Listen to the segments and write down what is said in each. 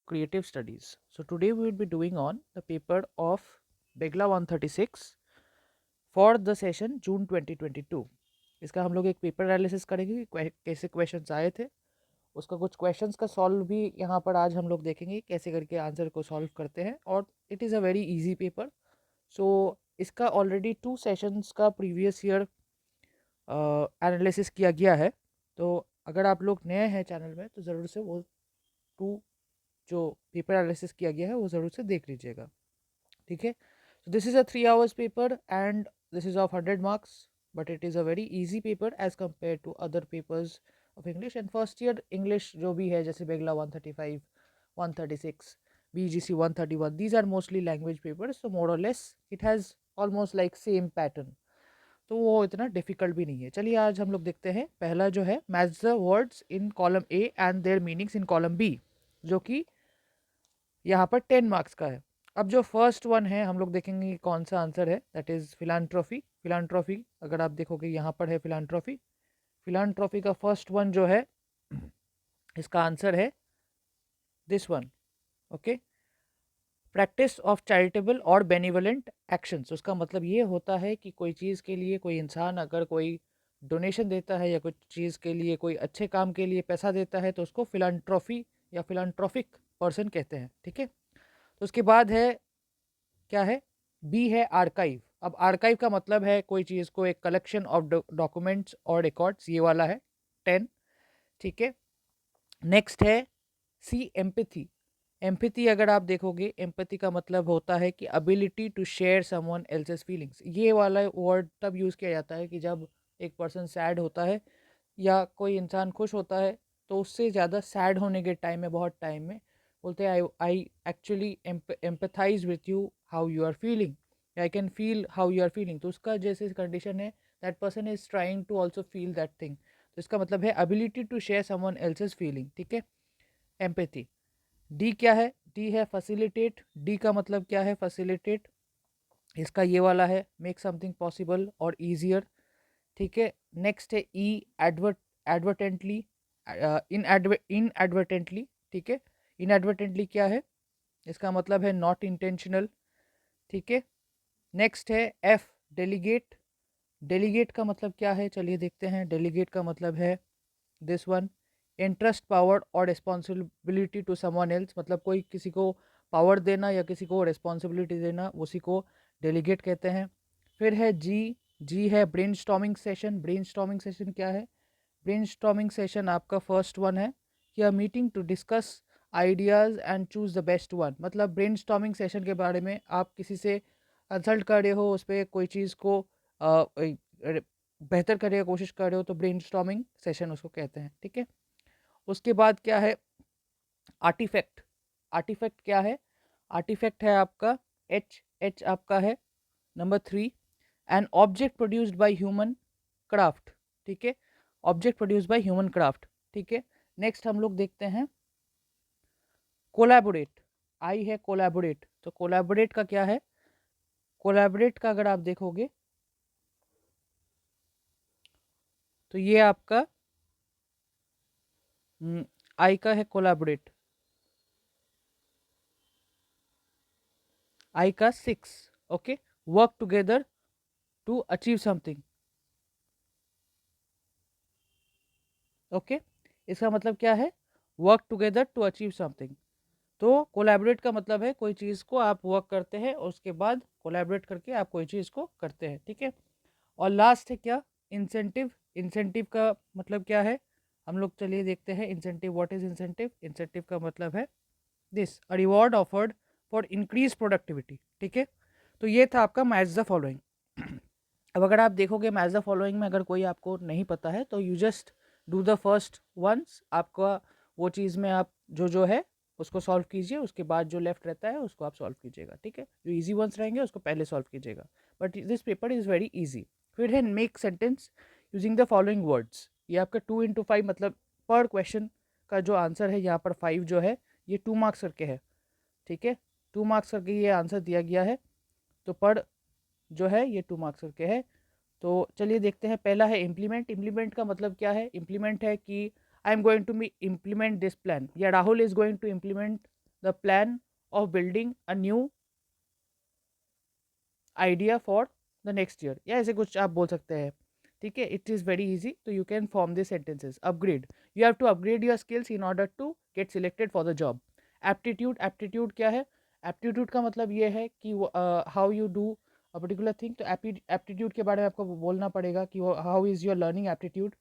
Creative Studies. So today we will be doing on the paper of Begla 136 for the session June 2022. इसका हम लोग एक paper analysis करेंगे कि कैसे क्वेश्चंस आए थे, उसका कुछ क्वेश्चंस का सॉल्व भी यहाँ पर आज हम लोग देखेंगे कैसे करके आंसर को सॉल्व करते हैं, और it is a very easy paper. So इसका ऑलरेडी 2 सेशंस का प्रीवियस ईयर एनालिसिस किया गया है. तो अगर आप लोग नए हैं चैनल में तो ज़रूर से वो 2 जो पेपर एनालिसिस किया गया है वो ज़रूर से देख लीजिएगा. ठीक है. So this is a 3 hours paper and this is of 100 marks, but it is a very easy paper as compared to other papers of English. And first year English जो भी है जैसे बेगला 135, 136, BGC 131, these are mostly language papers, so more or less it has almost like same pattern. तो वो इतना difficult भी नहीं है. चलिए आज हम लोग देखते हैं. पहला जो है match the words in column A and their meanings in column B, जो कि यहाँ पर 10 मार्क्स का है. अब जो फर्स्ट वन है हम लोग देखेंगे कौन सा आंसर है. That is फिलांथ्रोफी. फिलांथ्रोफी अगर आप देखोगे यहाँ पर है फिलांथ्रोफी. फिलांथ्रोफी का फर्स्ट वन जो है इसका आंसर है this one. Okay. Practice of charitable और बेनिवलेंट एक्शंस. उसका मतलब ये होता है कि कोई चीज़ के लिए कोई इंसान अगर कोई डोनेशन देता है या कुछ चीज़ के लिए कोई अच्छे काम के लिए पैसा देता है तो उसको फिलांथ्रोफी या फिलांथ्रोफिक पर्सन कहते हैं. ठीक है. तो उसके बाद है क्या है, बी है आर्काइव. अब आर्काइव का मतलब है कोई चीज़ को एक कलेक्शन ऑफ डॉक्यूमेंट्स और रिकॉर्ड्स, ये वाला है 10. ठीक है. नेक्स्ट है सी एम्पैथी. एम्पैथी अगर आप देखोगे एम्पैथी का मतलब होता है कि ability to share someone else's feelings. ये वाला वर्ड तब यूज़ किया जाता है कि जब एक पर्सन सैड होता है या कोई इंसान खुश होता है तो उससे ज़्यादा सैड होने के टाइम में, बहुत टाइम में बोलते हैं I actually empathize with you how you are feeling, I can feel how you are feeling. तो उसका जैसे कंडीशन है that person is trying to also feel that thing. तो इसका मतलब है ability to share someone else's feeling. ठीक है. एम्पैथी. डी क्या है, डी है फैसिलिटेट. डी का मतलब क्या है, फैसिलिटेट. इसका ये वाला है मेक समथिंग पॉसिबल और ईजियर. ठीक है. नेक्स्ट है ई एडवर्टेंटली. इनएडवर्टेंटली. ठीक है. इनएडवर्टेंटली क्या है, इसका मतलब है नॉट इंटेंशनल. ठीक है. नेक्स्ट है एफ डेलीगेट. डेलीगेट का मतलब क्या है, चलिए देखते हैं. डेलीगेट का मतलब है दिस वन, इंटरेस्ट पावर और रिस्पॉन्सिबिलिटी टू समवन एल्स. मतलब कोई किसी को पावर देना या किसी को रिस्पॉन्सिबिलिटी देना, उसी को डेलीगेट कहते हैं. फिर है जी. जी है ब्रेनस्टॉर्मिंग सेशन. ब्रेनस्टॉर्मिंग सेशन क्या है, ब्रेनस्टॉर्मिंग सेशन आपका फर्स्ट वन है कि a meeting to discuss ideas and choose the best one. मतलब ब्रेनस्टॉर्मिंग सेशन के बारे में आप किसी से कंसल्ट कर रहे हो, उस पर कोई चीज़ को बेहतर करने की कोशिश कर रहे हो, तो ब्रेनस्टॉर्मिंग सेशन उसको कहते हैं. ठीक है. उसके बाद क्या है, आर्टिफैक्ट. आर्टिफैक्ट क्या है, आर्टिफैक्ट है आपका एच. एच आपका है number 3. An object produced by human craft. ठीक है. Object produced by human craft. ठीक है. नेक्स्ट हम लोग देखते हैं कोलैबोरेट. आई है कोलैबोरेट. तो कोलैबोरेट का क्या है, कोलैबोरेट का अगर आप देखोगे तो ये आपका आई का है कोलैबोरेट. आई का 6. Okay. Work together to achieve something. Okay. इसका मतलब क्या है, work together to achieve something. तो कोलैबोरेट का मतलब है कोई चीज़ को आप वर्क करते हैं और उसके बाद कोलैबोरेट करके आप कोई चीज़ को करते हैं. ठीक है. और लास्ट है क्या, इंसेंटिव. इंसेंटिव का मतलब क्या है, हम लोग चलिए देखते हैं. Incentive, what is incentive. Incentive का मतलब है this, a reward offered for increase productivity. ठीक है. तो ये था आपका मैच द फॉलोइंग. अब अगर आप देखोगे मैच द फॉलोइंग में अगर कोई आपको नहीं पता है तो you just do the first ones. आपका वो चीज़ में आप जो है उसको सॉल्व कीजिए, उसके बाद जो लेफ्ट रहता है उसको आप सॉल्व कीजिएगा. ठीक है. जो इजी वंस रहेंगे उसको पहले सॉल्व कीजिएगा, but this paper is very easy. फिर है make sentence using the following words. ये आपका 2 into 5 मतलब पर क्वेश्चन का जो आंसर है यहाँ पर 5 जो है ये 2 मार्क्स करके है. ठीक है. 2 मार्क्स करके ये आंसर दिया गया है. तो पर जो है ये 2 मार्क्स करके है. तो चलिए देखते हैं. पहला है इम्प्लीमेंट. इम्प्लीमेंट का मतलब क्या है, इम्प्लीमेंट है कि I am going to me implement this plan, या Rahul is going to implement the plan of building a new idea for the next year, या ऐसे कुछ आप बोल सकते हैं, ठीक है। इट इज़ वेरी इजी, तो you can form this sentences. Upgrade, you have to upgrade your skills in order to get selected for the job. Aptitude, aptitude क्या है? एप्टीट्यूड का मतलब ये है कि how you do a particular thing. तो aptitude के बारे में आपको बोलना पड़ेगा कि how is your learning aptitude,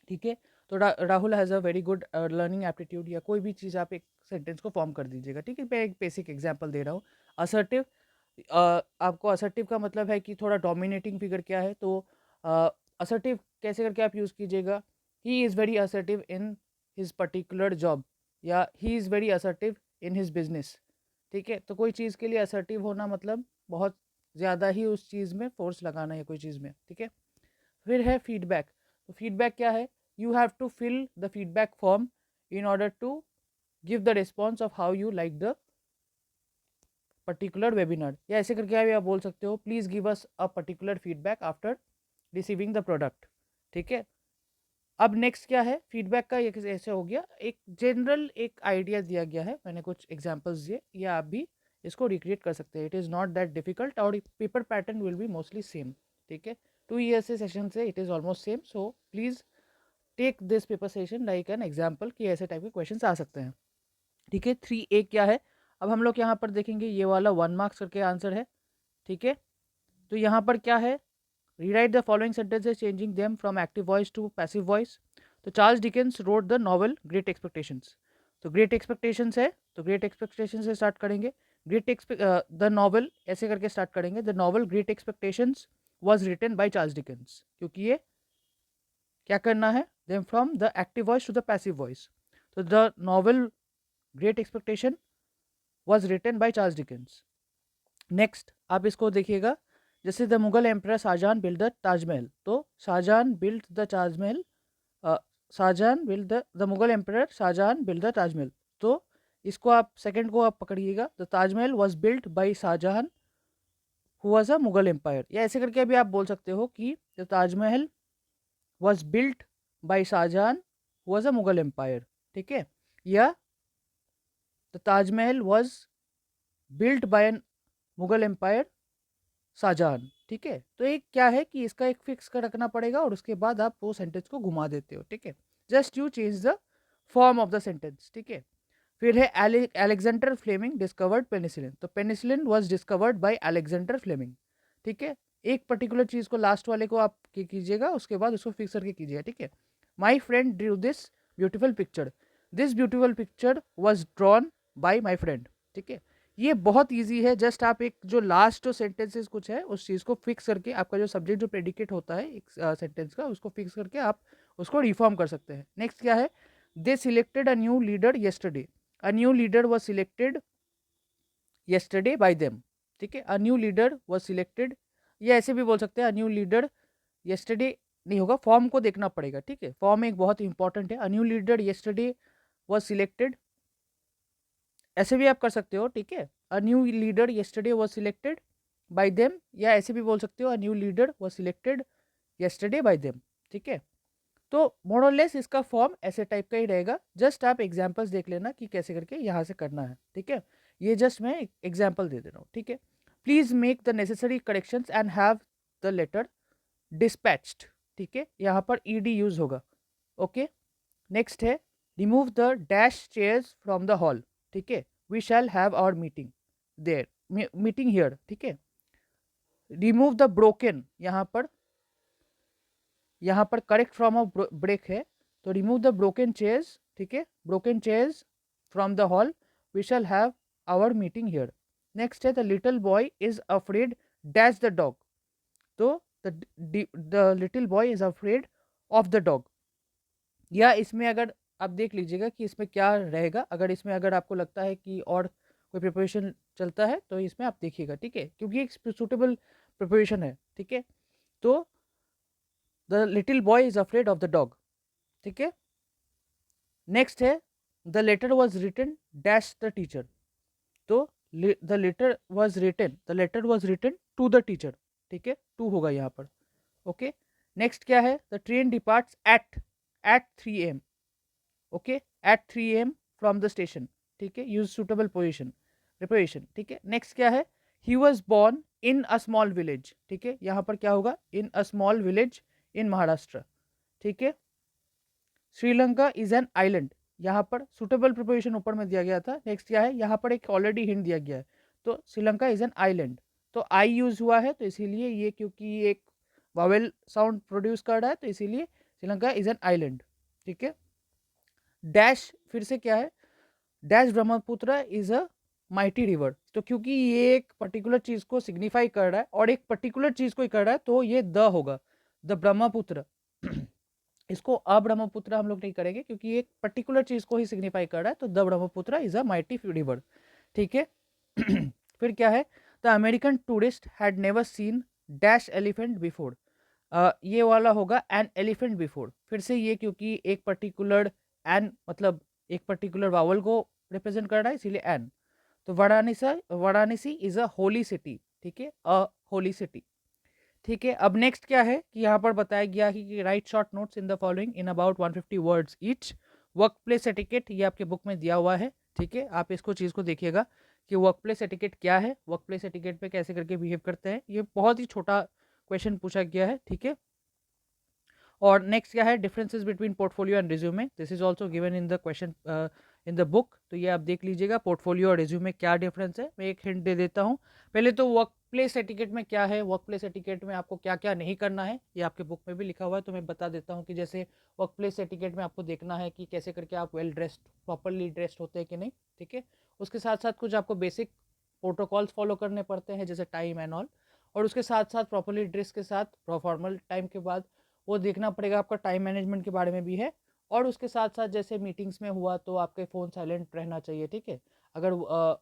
ठीक है। तो Rahul has a very good learning aptitude, या कोई भी चीज़ आप एक सेंटेंस को फॉर्म कर दीजिएगा, ठीक है। मैं एक बेसिक एग्जांपल दे रहा हूँ। असर्टिव, आपको असर्टिव का मतलब है कि थोड़ा डोमिनेटिंग फिगर क्या है, तो असर्टिव कैसे करके आप यूज़ कीजिएगा? He is very assertive in his particular job, या he is very assertive in his business, ठीक है। तो कोई चीज़ के लिए असर्टिव होना मतलब बहुत ज़्यादा ही उस चीज़ में फोर्स लगाना है कोई चीज़ में, ठीक है। फिर है फीडबैक। तो फीडबैक क्या है? You have to fill the feedback form in order to give the response of how you like the particular webinar, या ऐसे करके आप बोल सकते हो please give us a particular feedback after receiving the product, ठीक है। अब नेक्स्ट क्या है? फीडबैक का एक ऐसे हो गया, एक जनरल एक आइडिया दिया गया है, मैंने कुछ एग्जांपल्स दिए, या आप भी इसको रिक्रिएट कर सकते हैं। It is not that difficult, और paper pattern will be mostly same, ठीक है। 2 years से सेशन से it is almost same, so please take this paper session like an example कि ऐसे टाइप के क्वेश्चन आ सकते हैं, ठीक है। 3A क्या है? अब हम लोग यहाँ पर देखेंगे, ये वाला 1 marks करके आंसर है, ठीक है। तो यहाँ पर क्या है? Rewrite the following sentences changing them from active voice to passive voice. तो Charles Dickens wrote the novel great expectations. तो ग्रेट एक्सपेक्टेशंस है, तो ग्रेट एक्सपेक्टेशन से स्टार्ट करेंगे। द नॉवल ऐसे करके स्टार्ट करेंगे, the novel great expectations was written by Charles Dickens, क्योंकि ये क्या करना है? Them from the active voice to the passive voice. तो the novel great expectation was written by Charles Dickens. Next आप इसको देखिएगा, जैसे the Mughal emperor Shah Jahan build the Taj Mahal. तो Shah Jahan build the Taj Mahal, Shah Jahan build the Mughal emperor Shah Jahan build the Taj Mahal. तो इसको आप सेकंड को आप पकड़िएगा, the Taj Mahal was built by Shah Jahan who was a Mughal empire, या ऐसे करके भी आप बोल सकते हो कि the Taj Mahal was built by Shah Jahan who was a Mughal empire, ठीक है। या the Taj Mahal was built by an Mughal empire Shah Jahan, ठीक है। तो एक क्या है कि इसका एक फिक्स कर रखना पड़ेगा, और उसके बाद आप वो सेंटेंस को घुमा देते हो, ठीक है। Just you change the form of the sentence, ठीक है। फिर है अलेक्जेंडर फ्लेमिंग डिस्कवर्ड पेनिसिलिन। तो penicillin was discovered by Alexander Fleming, ठीक है। एक पर्टिकुलर चीज को लास्ट वाले को आप कीजिएगा, उसके बाद उसको फिक्स करके कीजिएगा, ठीक है। My friend Drew this beautiful picture, this beautiful picture was drawn by my friend, ठीक है। ये बहुत ईजी है, जस्ट आप एक जो लास्ट जो सेंटेंसेस कुछ है उस चीज़ को फिक्स करके, आपका जो सब्जेक्ट जो प्रेडिकेट होता है एक सेंटेंस का, उसको फिक्स करके आप उसको रिफॉर्म कर सकते हैं। नेक्स्ट क्या है? They selected a new leader yesterday, a new leader was selected yesterday by them, ठीक है। A new leader was selected, या ऐसे भी बोल सकते हैं अ न्यू लीडर येस्टरडे, नहीं होगा, फॉर्म को देखना पड़ेगा, ठीक है। फॉर्म एक बहुत इंपॉर्टेंट है। A new leader yesterday was selected, ऐसे भी आप कर सकते हो, ठीक है। A new leader yesterday was selected by them, या ऐसे भी बोल सकते हो अ new leader was selected yesterday by them, ठीक है। तो मोर और लेस इसका फॉर्म ऐसे टाइप का ही रहेगा। जस्ट आप एग्जांपल्स देख लेना कि कैसे करके यहाँ से करना है, ठीक है। ये जस्ट मैं एग्जांपल दे रहा हूँ, ठीक है। Please make the necessary corrections and have the letter dispatched, ठीक है। यहाँ पर ईडी यूज होगा, ओके। नेक्स्ट है remove the dash chairs from the hall, ठीक है। We shall have our meeting there, meeting here, ठीक है। रिमूव द ब्रोकन, यहाँ पर करेक्ट फ्रॉम ऑफ ब्रेक है, तो रिमूव द ब्रोकन चेयर्स, ठीक है। Broken chairs from the hall, we shall have our meeting here. Next है the little boy is afraid dash the dog. तो the little boy is afraid of the dog, या इसमें अगर आप देख लीजिएगा कि इसमें क्या रहेगा, अगर इसमें अगर आपको लगता है कि और कोई प्रिपरेशन चलता है तो इसमें आप देखिएगा, ठीक है, क्योंकि एक सुटेबल प्रिपरेशन है, ठीक है। तो the little boy is afraid of the dog, ठीक है। नेक्स्ट है the letter was written dash the teacher. तो the letter was written to the teacher, ठीक है, टू होगा यहाँ पर, ओके। नेक्स्ट क्या है? The train departs at 3 AM, okay, at 3 AM from the station, ठीक है, यूज सुटेबल पोजिशन प्रिपरेशन, ठीक है। नेक्स्ट क्या है, he was born in a small village, ठीक है, यहाँ पर क्या होगा, in a small village in Maharashtra, ठीक है। श्रीलंका इज एन आइलैंड, यहाँ पर सुटेबल प्रिपरेशन ऊपर में दिया गया था। नेक्स्ट क्या है, यहाँ पर एक ऑलरेडी हिंट दिया गया है, तो श्रीलंका इज एन आइलैंड, तो आई यूज हुआ है, तो इसीलिए ये क्योंकि एक वावेल साउंड प्रोड्यूस कर रहा है, तो इसीलिए श्रीलंका इज एन आइलैंड, ठीक है। डैश फिर से क्या है, dash Brahmaputra is a mighty river, तो क्योंकि ये एक पर्टिकुलर चीज को सिग्निफाई कर रहा है और एक पर्टिकुलर चीज को ही कर रहा है, तो ये द होगा, द ब्रह्मपुत्र। इसको अब्रह्मपुत्र हम लोग नहीं करेंगे क्योंकि एक पर्टिकुलर चीज को ही सिग्निफाई कर रहा है, तो the Brahmaputra is a mighty river, ठीक है। फिर क्या है, the American tourist had never seen dash elephant before, ये वाला होगा एन एलिफेंट बिफोर, फिर से ये क्योंकि एक पर्टिकुलर एन मतलब एक पर्टिकुलर वावल को रिप्रेजेंट कर रहा है, इसीलिए एन। तो Varanasi is a holy city, ठीक है, अ होली सिटी, ठीक है। अब नेक्स्ट क्या है कि यहाँ पर बताया गया है कि right short notes in the following in about 150 words each. Work place etiquette ये आपके बुक में दिया हुआ है, ठीक है, आप इसको चीज़ को देखिएगा कि वर्क प्लेस एटिकेट क्या है, वर्क प्लेस एटिकेट पे कैसे करके बिहेव करते हैं, ये बहुत ही छोटा क्वेश्चन पूछा गया है, ठीक है। और नेक्स्ट क्या है, differences between portfolio and resume, this is also given in the question in the book, तो ये आप देख लीजिएगा पोर्टफोलियो और रिज्यूमे क्या डिफरेंस है। मैं एक हिंट दे देता हूँ, पहले तो वर्क प्लेस एटिकेट में क्या है, वर्क प्लेस एटिकेट में आपको क्या क्या नहीं करना है ये आपके बुक में भी लिखा हुआ है, तो मैं बता देता हूँ कि जैसे वर्क प्लेस एटिकेट में आपको देखना है कि कैसे करके आप वेल ड्रेस्ड प्रॉपरली ड्रेस्ड होते हैं कि नहीं, ठीक है। उसके साथ साथ कुछ आपको बेसिक प्रोटोकॉल्स फॉलो करने पड़ते हैं जैसे टाइम एंड ऑल, और उसके साथ साथ प्रॉपरली ड्रेस के साथ फॉर्मल टाइम के बाद वो देखना पड़ेगा, आपका टाइम मैनेजमेंट के बारे में भी है। और उसके साथ साथ जैसे मीटिंग्स में हुआ तो आपके फ़ोन साइलेंट रहना चाहिए, ठीक है। अगर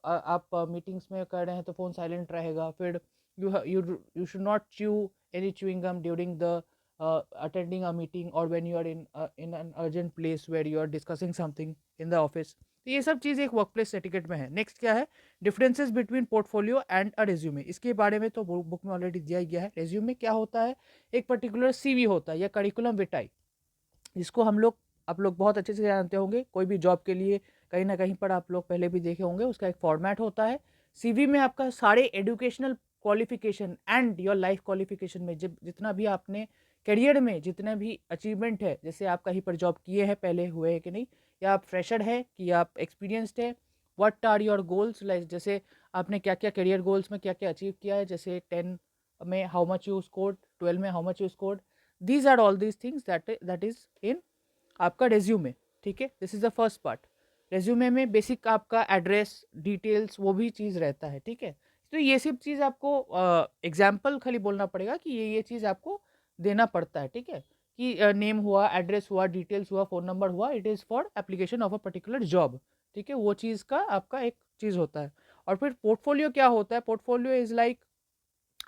आप मीटिंग्स में कर रहे हैं तो फ़ोन साइलेंट रहेगा। फिर you should not chew any chewing gum during the attending a meeting और when you are in an urgent place where you are discussing something in the office, तो ये सब चीज़ एक वर्क प्लेस एटिकेट में है। Next क्या है, differences between portfolio and a resume, इसके बारे में तो बुक में ऑलरेडी दिया गया है। रेज्यूमे क्या होता है, एक पर्टिकुलर सीवी होता है या करिकुलम विटाई, जिसको हम लोग आप लोग बहुत अच्छे से जानते होंगे, कोई भी जॉब के लिए कहीं ना कहीं पर आप लोग पहले भी देखे होंगे, उसका एक फॉर्मेट होता है। सीवी में आपका सारे educational qualification and your life qualification में जितना भी आपने करियर में जितने भी अचीवमेंट है, जैसे आप कहीं पर जॉब किए हैं पहले, हुए हैं कि नहीं, या आप फ्रेशर है कि आप एक्सपीरियंसड है, what are your goals, like जैसे आपने क्या क्या करियर गोल्स में क्या क्या अचीव किया है, जैसे 10 में हाउ मच यू स्कोर्ड, 12 में how much you scored, these are all these things that is in आपका रेज्यूमे, ठीक है। This is the first part. Resume में बेसिक आपका एड्रेस डिटेल्स वो भी चीज़ रहता है, ठीक है। तो ये सब चीज़ आपको एग्जाम्पल खाली बोलना पड़ेगा कि ये चीज़ आपको देना पड़ता है, ठीक है, कि नेम हुआ, एड्रेस हुआ, डिटेल्स हुआ, फ़ोन नंबर हुआ, it is for application of a particular job, ठीक है, वो चीज़ का आपका एक चीज़ होता है। और फिर पोर्टफोलियो क्या होता है, पोर्टफोलियो इज़ लाइक,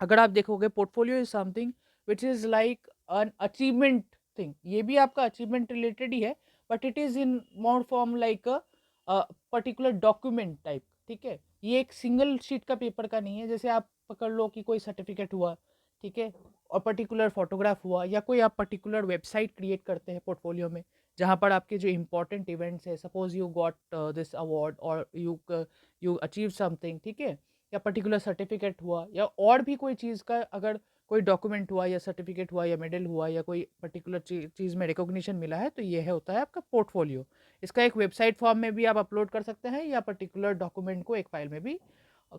अगर आप देखोगे portfolio is something which is like an achievement thing, ये भी आपका अचीवमेंट रिलेटेड ही है, but it is in more form like a particular document type, ठीक है। ये एक सिंगल शीट का पेपर का नहीं है, जैसे आप पकड़ लो कि कोई सर्टिफिकेट हुआ, ठीक है, और पर्टिकुलर फोटोग्राफ हुआ, या कोई आप पर्टिकुलर वेबसाइट क्रिएट करते हैं पोर्टफोलियो में, जहाँ पर आपके जो इंपॉर्टेंट इवेंट्स है, suppose you got this award और यू अचीव समथिंग, ठीक है, या पर्टिकुलर सर्टिफिकेट हुआ, या और भी कोई चीज़ का अगर कोई डॉक्यूमेंट हुआ या सर्टिफिकेट हुआ या मेडल हुआ या कोई पर्टिकुलर चीज़ में रिकॉग्निशन मिला है, तो ये है होता है आपका पोर्टफोलियो। इसका एक वेबसाइट फॉर्म में भी आप अपलोड कर सकते हैं या पर्टिकुलर डॉक्यूमेंट को एक फाइल में भी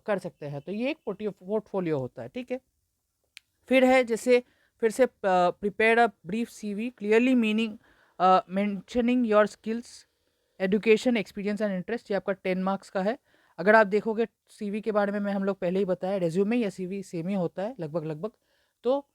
कर सकते हैं, तो ये एक पोर्टफोलियो होता है, ठीक है। फिर है जैसे फिर से prepare a brief CV clearly meaning mentioning your skills, education, experience and interest, ये आपका 10 मार्क्स का है। अगर आप देखोगे सीवी के बारे में हम लोग पहले ही बताया, रेज्यूमे या सीवी सेम ही होता है लगभग लगभग। तो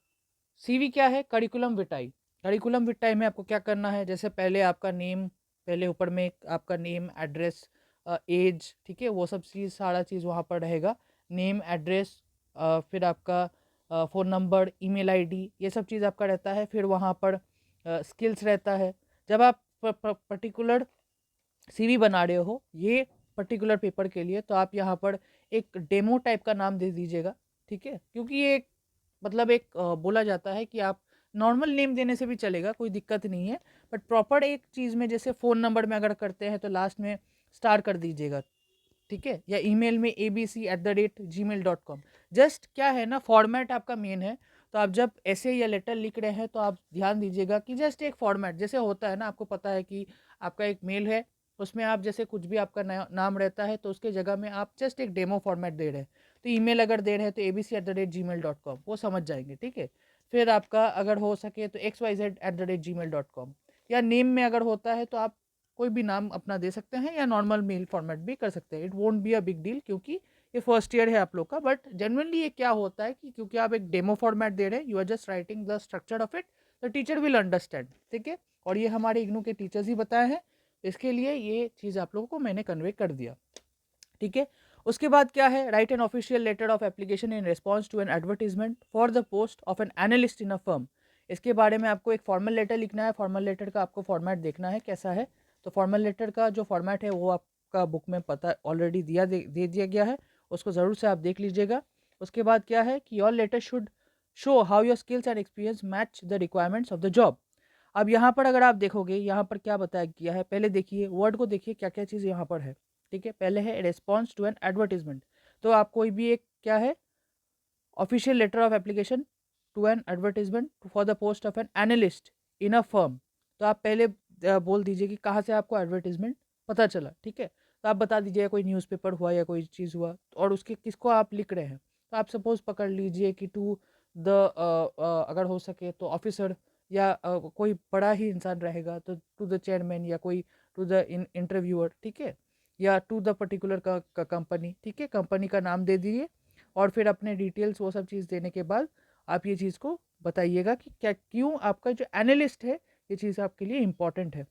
सीवी क्या है, करिकुलम विटाई, करिकुलम विटाई में आपको क्या करना है, जैसे पहले आपका नेम, पहले ऊपर में आपका नेम, एड्रेस, एज, ठीक है, वो सब चीज़ सारा चीज़ वहाँ पर रहेगा, नेम, एड्रेस, फिर आपका फ़ोन नंबर, ईमेल आईडी, ये सब चीज़ आपका रहता है। फिर वहाँ पर स्किल्स रहता है। जब आप पर्टिकुलर सीवी बना रहे हो ये पर्टिकुलर पेपर के लिए, तो आप यहाँ पर एक डेमो टाइप का नाम दे दीजिएगा, ठीक है, क्योंकि ये मतलब एक बोला जाता है कि आप नॉर्मल नेम देने से भी चलेगा, कोई दिक्कत नहीं है, बट प्रॉपर एक चीज़ में जैसे फ़ोन नंबर में अगर करते हैं तो लास्ट में स्टार कर दीजिएगा, ठीक है, या ईमेल में abc@gmail.com। जस्ट क्या है ना, फॉर्मेट आपका मेन है। तो आप जब ऐसे या लेटर लिख रहे हैं तो आप ध्यान दीजिएगा कि जस्ट एक फॉर्मेट जैसे होता है ना, आपको पता है कि आपका एक मेल है, उसमें आप जैसे कुछ भी आपका नाम रहता है तो उसके जगह में आप जस्ट एक डेमो फॉर्मेट दे रहे हैं। तो ईमेल अगर दे रहे हैं तो abc@gmail.com, वो समझ जाएंगे, ठीक है। फिर आपका अगर हो सके तो xyz@gmail.com, या नेम में अगर होता है तो आप कोई भी नाम अपना दे सकते हैं या नॉर्मल मेल फॉर्मेट भी कर सकते हैं। It won't be a big deal, क्योंकि ये फर्स्ट ईयर है आप लोग का। बट जनरली ये क्या होता है कि क्योंकि आप एक डेमो फॉर्मेट दे रहे हैं, you are just writing the structure of it, the teacher will understand, ठीक है। और ये हमारे इग्नू के टीचर्स ही बताए हैं, इसके लिए ये चीज़ आप लोगों को मैंने कन्वे कर दिया, ठीक है। उसके बाद क्या है, write an official letter of application in response to an advertisement for the post of an analyst in a firm. इसके बारे में आपको एक फॉर्मल लेटर लिखना है। फॉर्मल लेटर का आपको फॉर्मेट देखना है कैसा है। तो फॉर्मल लेटर का जो फॉर्मेट है वो आपका बुक में पता ऑलरेडी दे दिया गया है, उसको ज़रूर से आप देख लीजिएगा। उसके बाद क्या है कि your letter should show how your skills and experience match the requirements of the job. अब यहाँ पर अगर आप देखोगे, यहाँ पर क्या बताया गया है, पहले देखिए वर्ड को, देखिए क्या क्या चीज़ यहाँ पर है, ठीक है। पहले है रिस्पॉन्स टू एन एडवर्टीजमेंट, तो आप कोई भी एक क्या है, official letter of application to an advertisement for the post of an analyst in a firm. तो आप पहले बोल दीजिए कि कहाँ से आपको एडवर्टीजमेंट पता चला, ठीक है। तो आप बता दीजिए कोई न्यूज़पेपर हुआ या कोई चीज़ हुआ, और उसके किसको आप लिख रहे हैं। तो आप सपोज पकड़ लीजिए कि टू द अगर हो सके तो ऑफिसर, या कोई बड़ा ही इंसान रहेगा तो टू द चेयरमैन, या कोई टू द इंटरव्यूअर, ठीक है, या टू द पर्टिकुलर का कंपनी, ठीक है। कंपनी का नाम दे दीजिए, और फिर अपने डिटेल्स वो सब चीज़ देने के बाद आप ये चीज़ को बताइएगा कि क्या, क्यों आपका जो एनालिस्ट है ये चीज़ आपके लिए इम्पॉर्टेंट है,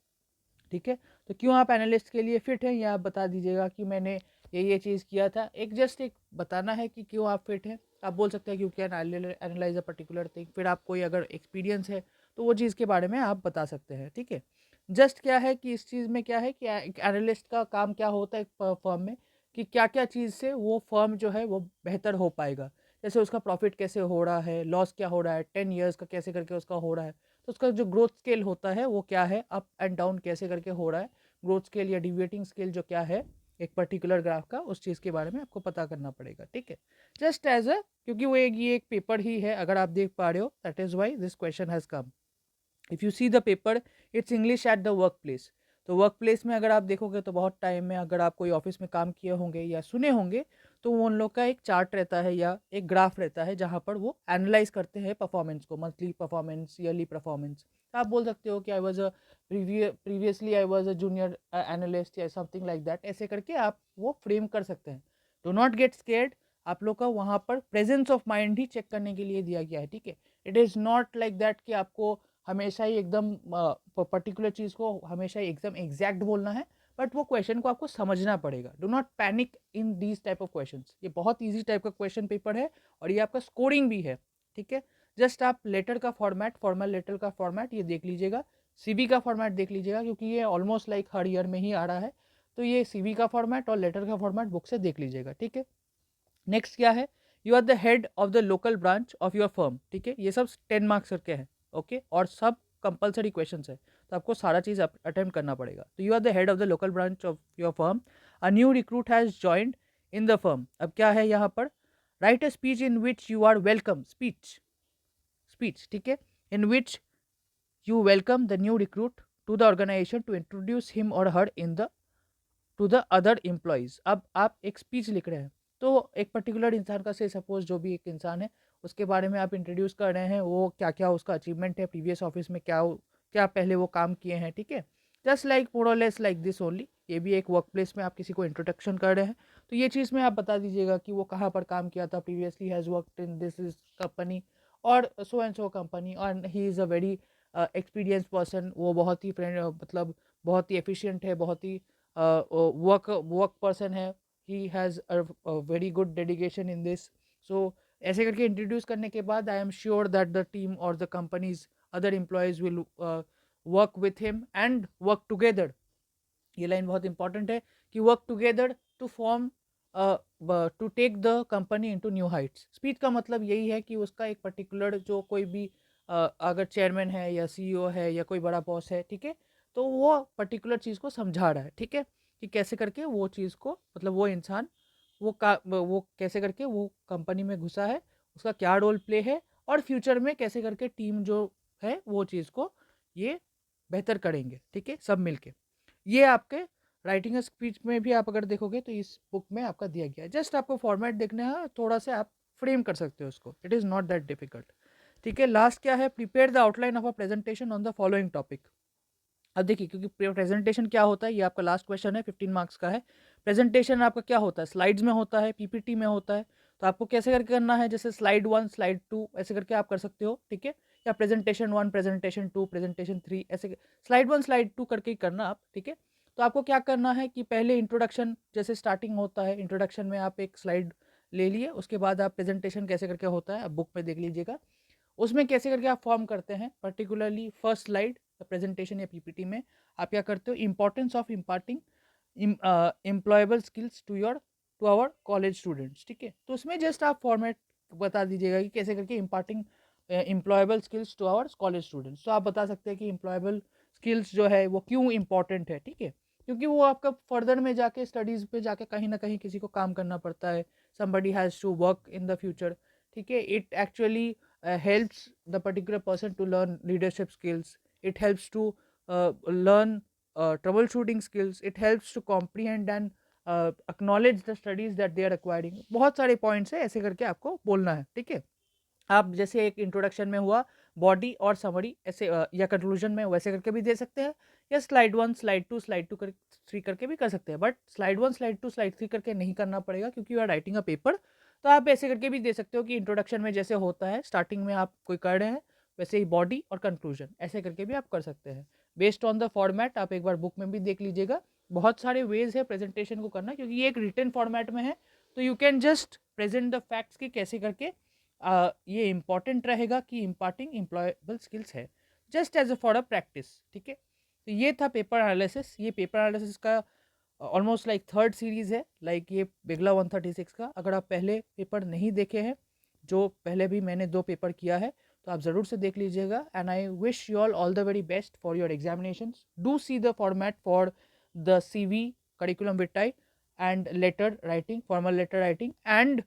ठीक है। तो क्यों आप एनालिस्ट के लिए फिट हैं, या आप बता दीजिएगा कि मैंने ये चीज़ किया था। एक जस्ट एक बताना है कि क्यों आप फिट हैं। आप बोल सकते हैं क्यों, can analyse a particular thing. फिर आप कोई अगर एक्सपीरियंस है तो वो चीज़ के बारे में आप बता सकते हैं, ठीक है। जस्ट क्या है कि इस चीज़ में क्या है कि एक एनालिस्ट का काम क्या होता है एक फर्म में, कि क्या क्या चीज़ से वो फर्म जो है वो बेहतर हो पाएगा। जैसे उसका प्रॉफिट कैसे हो रहा है, लॉस क्या हो रहा है, 10 ईयर्स का कैसे करके उसका हो रहा है। तो उसका जो ग्रोथ स्केल होता है वो क्या है, अप एंड डाउन कैसे करके हो रहा है, ग्रोथ स्केल या डिविएटिंग स्केल जो क्या है एक पर्टिकुलर ग्राफ का, उस चीज़ के बारे में आपको पता करना पड़ेगा, ठीक है। जस्ट एज अ, क्योंकि वो ये एक पेपर ही है, अगर आप देख पा रहे हो, that is why this question has come. If you see the paper, it's English at the work place. तो वर्क प्लेस में अगर आप देखोगे तो बहुत टाइम में अगर आप कोई ऑफिस में काम किए होंगे या सुने होंगे, तो वो उन लोग का एक चार्ट रहता है या एक ग्राफ रहता है जहाँ पर वो एनालाइज करते हैं परफॉर्मेंस को, मंथली परफॉर्मेंस, ईयरली परफॉर्मेंस। तो आप बोल सकते हो कि I was a previously I was a junior analyst या समथिंग लाइक दैट, ऐसे करके आप वो फ्रेम कर सकते हैं। डो नॉट गेट स्केर्ड, आप लोग का वहाँ पर प्रेजेंस ऑफ माइंड ही चेक करने के लिए दिया गया है, ठीक है। It is not like that कि आपको हमेशा ही एकदम पर्टिकुलर चीज़ को हमेशा ही एकदम एग्जैक्ट बोलना है, बट वो क्वेश्चन को आपको समझना पड़ेगा। Do not panic in these type of questions. ये बहुत इजी टाइप का क्वेश्चन पेपर है, और ये आपका स्कोरिंग भी है, ठीक है। जस्ट आप लेटर का फॉर्मेट, फॉर्मल लेटर का फॉर्मेट ये देख लीजिएगा, सीवी का फॉर्मेट देख लीजिएगा, क्योंकि ये ऑलमोस्ट लाइक हर ईयर में ही आ रहा है। तो ये सीवी का फॉर्मेट और लेटर का फॉर्मेट बुक से देख लीजिएगा, ठीक है। नेक्स्ट क्या है, you are the head of the local branch of your firm, ठीक है। ये सब 10 मार्क्स के हैं, ओके, और सब कंपलसरी क्वेश्चन है, तो आपको सारा चीज़ अटेम्प्ट करना पड़ेगा। तो you are the head of the local branch of your firm, a new recruit has joined in the firm. अब क्या है यहाँ पर, write a speech in which you are welcome, speech, speech, ठीक है, in which you welcome the new recruit to the organisation to introduce him और her in the to the other employees. अब आप एक स्पीच लिख रहे हैं, तो एक पर्टिकुलर इंसान का, से सपोज जो भी एक इंसान है उसके बारे में आप इंट्रोड्यूस कर रहे हैं, वो क्या क्या उसका अचीवमेंट है, प्रीवियस ऑफिस में क्या क्या पहले वो काम किए हैं, ठीक है। जस्ट लाइक मोर और लेस लाइक दिस ओनली, ये भी एक वर्क प्लेस में आप किसी को इंट्रोडक्शन कर रहे हैं, तो ये चीज़ में आप बता दीजिएगा कि वो कहाँ पर काम किया था, previously has worked in this is company और सो एंड सो कंपनी, और he is a very experience person. वो बहुत ही फ्रेंड, मतलब बहुत ही एफिशिएंट है, बहुत ही वर्क पर्सन है, he has a very good dedication in this. So ऐसे करके इंट्रोड्यूस करने के बाद I am sure that the team और the company's other employees will work with him and work together. ये लाइन बहुत इंपॉर्टेंट है कि work together to form, to take the company into new heights. Speech का मतलब यही है कि उसका एक पर्टिकुलर जो कोई भी अगर चेयरमैन है या सीईओ है या कोई बड़ा बॉस है, ठीक है, तो वो पर्टिकुलर चीज़ को समझा रहा है, ठीक है। कि कैसे करके वो चीज़ को, मतलब वो इंसान वो कैसे करके वो कंपनी में घुसा है, उसका क्या रोल प्ले है, और फ्यूचर में कैसे करके टीम जो है वो चीज़ को ये बेहतर करेंगे, ठीक है, सब मिलके। ये आपके राइटिंग अ स्पीच में भी आप अगर देखोगे तो इस बुक में आपका दिया गया है। जस्ट आपको फॉर्मेट देखना है, थोड़ा सा आप फ्रेम कर सकते हो उसको, it is not that difficult. ठीक है, लास्ट क्या है, prepare the outline of a presentation on the following topic. अब देखिए, क्योंकि प्रेजेंटेशन क्या होता है, ये आपका लास्ट क्वेश्चन है, 15 मार्क्स का है। प्रेजेंटेशन आपका क्या होता है, स्लाइड्स में होता है, पीपीटी में होता है। तो आपको कैसे करके करना है, जैसे स्लाइड 1 स्लाइड 2 ऐसे करके आप कर सकते हो, ठीक है, या प्रेजेंटेशन 1 प्रेजेंटेशन 2 प्रेजेंटेशन 3 ऐसे स्लाइड 1 स्लाइड 2 करके ही करना आप, ठीक है। तो आपको क्या करना है कि पहले इंट्रोडक्शन, जैसे स्टार्टिंग होता है, इंट्रोडक्शन में आप एक स्लाइड ले लिए, उसके बाद आप प्रेजेंटेशन कैसे करके होता है आप बुक में देख लीजिएगा, उसमें कैसे करके आप फॉर्म करते हैं। पर्टिकुलरली फर्स्ट स्लाइड प्रेजेंटेशन या पीपीटी में आप क्या करते हो, importance of imparting employable skills to our college students, ठीक है। तो उसमें जस्ट आप फॉर्मेट बता दीजिएगा कि कैसे करके imparting employable skills to our college students. तो आप बता सकते हैं कि एम्प्लॉयबल स्किल्स जो है वो क्यों इंपॉर्टेंट है, ठीक है, क्योंकि वो आपका फर्दर में जाके स्टडीज़ पे जाके कहीं ना कहीं किसी को काम करना पड़ता है, somebody has to work in the future, ठीक है। It actually helps the particular person to learn leadership skills, it helps to learn troubleshooting skills, it helps to comprehend and acknowledge the studies that they are acquiring। बहुत सारे points है, ऐसे करके आपको बोलना है, ठीक है। आप जैसे एक इंट्रोडक्शन में हुआ, बॉडी और समरी ऐसे या कंक्लूजन में वैसे करके भी दे सकते हैं, या स्लाइड 1 स्लाइड 2 कर 3 करके भी कर सकते हैं, बट स्लाइड 1 स्लाइड 2 स्लाइड 3 करके नहीं करना पड़ेगा, क्योंकि you are writing a paper. तो आप ऐसे करके भी दे सकते हो कि इंट्रोडक्शन में जैसे होता है, स्टार्टिंग में आप कोई कर रहे हैं, वैसे ही बॉडी और कंक्लूजन ऐसे करके भी आप कर सकते हैं। बेस्ड ऑन द फॉर्मेट आप एक बार बुक में भी देख लीजिएगा। बहुत सारे वेज है प्रेजेंटेशन को करना, क्योंकि ये एक रिटन फॉर्मेट में है, तो you can just present the facts की कैसे करके ये इंपॉर्टेंट रहेगा कि इम्पार्टिंग एम्प्लॉयबल स्किल्स है, just as a for a practice, ठीक है। तो ये था पेपर एनालिसिस। ये पेपर एनालिसिस का ऑलमोस्ट लाइक थर्ड सीरीज है, लाइक ये बिगला 136 का। अगर आप पहले पेपर नहीं देखे हैं, जो पहले भी मैंने 2 पेपर किया है, तो आप ज़रूर से देख लीजिएगा। And I wish you all the very best for your examinations. Do see the format for the CV curriculum vitae and letter writing, formal letter writing, and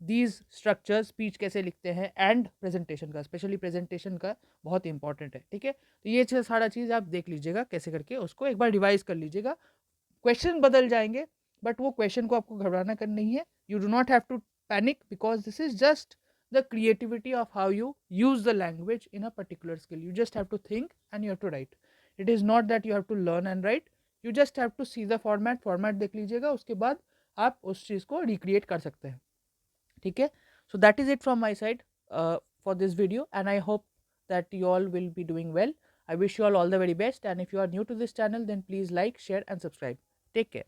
these structure, speech कैसे लिखते हैं, एंड प्रेजेंटेशन का, specially presentation का बहुत important है, ठीक है। तो ये सारा चीज़ आप देख लीजिएगा कैसे करके, उसको एक बार रिवाइज कर लीजिएगा। क्वेश्चन बदल जाएंगे, बट वो क्वेश्चन को आपको घबराना कर नहीं है। You do not have to panic, because this is just the creativity of how you use the language in a particular skill. You just have to think and you have to write. It is not that you have to learn and write, you just have to see the format देख लीजिएगा, उसके बाद आप उस चीज़ को recreate कर सकते हैं, ठीक है। So that is it from my side for this video, and I hope that you all will be doing well. I wish you all the very best, and if you are new to this channel, then please like, share and subscribe. Take care.